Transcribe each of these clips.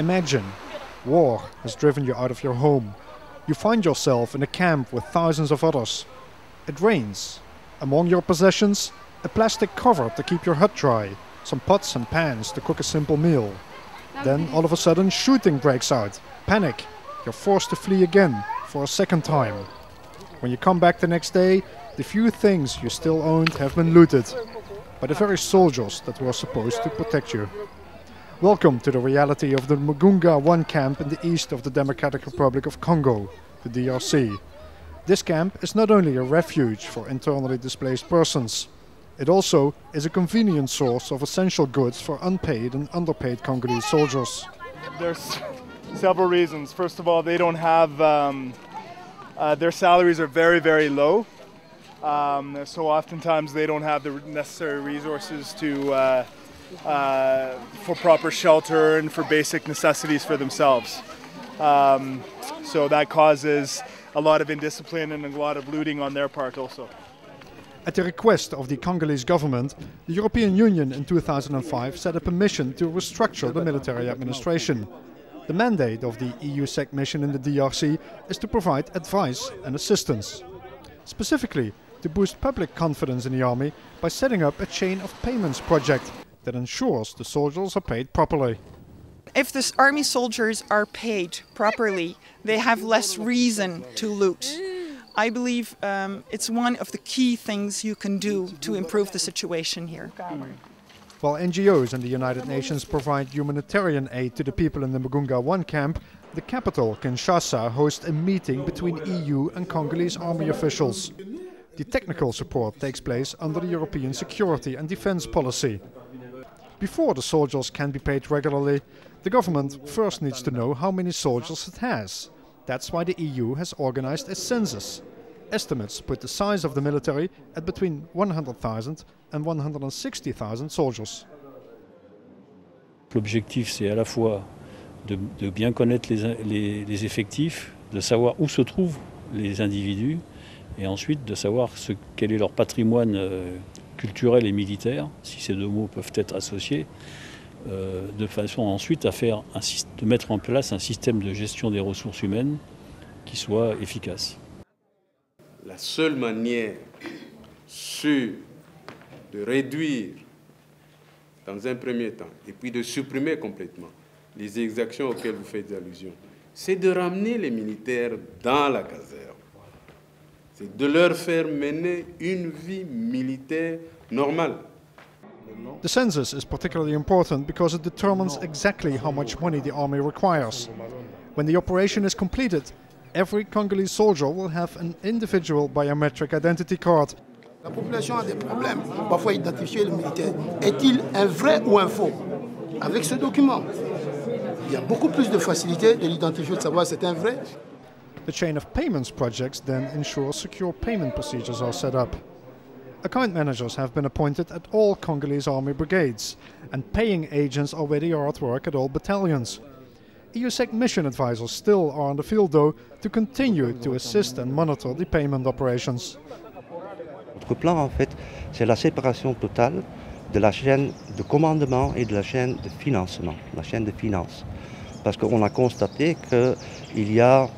Imagine, war has driven you out of your home. You find yourself in a camp with thousands of others. It rains. Among your possessions, a plastic cover to keep your hut dry, some pots and pans to cook a simple meal. Then all of a sudden shooting breaks out. Panic. You're forced to flee again, for a second time. When you come back the next day, the few things you still owned have been looted by the very soldiers that were supposed to protect you. Welcome to the reality of the Mugunga 1 camp in the east of the Democratic Republic of Congo, the DRC. This camp is not only a refuge for internally displaced persons, it also is a convenient source of essential goods for unpaid and underpaid Congolese soldiers. There's several reasons. First of all, they don't have, their salaries are very, very low. So oftentimes they don't have the necessary resources to, for proper shelter and for basic necessities for themselves. So that causes a lot of indiscipline and a lot of looting on their part also. At the request of the Congolese government, the European Union in 2005 set up a mission to restructure the military administration. The mandate of the EU-SEC mission in the DRC is to provide advice and assistance. Specifically, to boost public confidence in the army by setting up a chain of payments project that ensures the soldiers are paid properly. If the army soldiers are paid properly, they have less reason to loot. I believe it's one of the key things you can do to improve the situation here. While NGOs and the United Nations provide humanitarian aid to the people in the Mugunga 1 camp, the capital, Kinshasa, hosts a meeting between EU and Congolese army officials. The technical support takes place under the European security and defense policy. Before the soldiers can be paid regularly, the government first needs to know how many soldiers it has. That's why the EU has organized a census. Estimates put the size of the military at between 100,000 and 160,000 soldiers. L'objectif, c'est à la fois de bien connaître les effectifs, de savoir où se trouvent les individus, et ensuite de savoir quel est leur patrimoine culturel et militaire, si ces deux mots peuvent être associés, de façon ensuite à de mettre en place un système de gestion des ressources humaines qui soit efficace. La seule manière sûre de réduire dans un premier temps et puis de supprimer complètement les exactions auxquelles vous faites allusion, c'est de ramener les militaires dans la caserne. C'est de leur faire mener une vie militaire normale. The census is particularly important because it determines exactly how much money the army requires. When the operation is completed, every Congolese soldier will have an individual biometric identity card. La population a des problèmes pour parfois identifier le militaire. Est-il un vrai ou un faux? Avec ce document, il y a beaucoup plus de facilité de l'identifier, de savoir si c'est un vrai. The chain of payments projects then ensure secure payment procedures are set up. Account managers have been appointed at all Congolese army brigades, and paying agents already are at work at all battalions. EU-SEC mission advisors still are on the field though to continue to assist and monitor the payment operations. Notre plan en fait, c'est la séparation totale de la chaîne de commandement et de la chaîne de financement, la chaîne de finance. Parce qu'on a constaté qu'il y a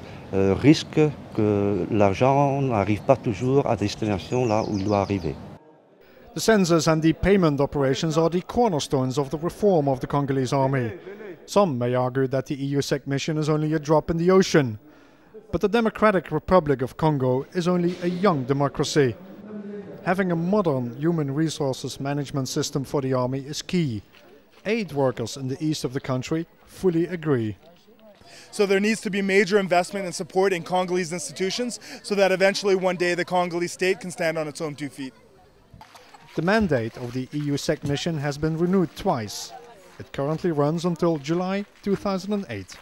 risque que l'argent n'arrive pas toujours à destination là où il doit arriver. The census and the payment operations are the cornerstones of the reform of the Congolese army. Some may argue that the EU-SEC mission is only a drop in the ocean. But the Democratic Republic of Congo is only a young democracy. Having a modern human resources management system for the army is key. Aid workers in the east of the country fully agree. So there needs to be major investment and support in Congolese institutions so that eventually one day the Congolese state can stand on its own 2 feet. The mandate of the EU-SEC mission has been renewed twice. It currently runs until July 2008.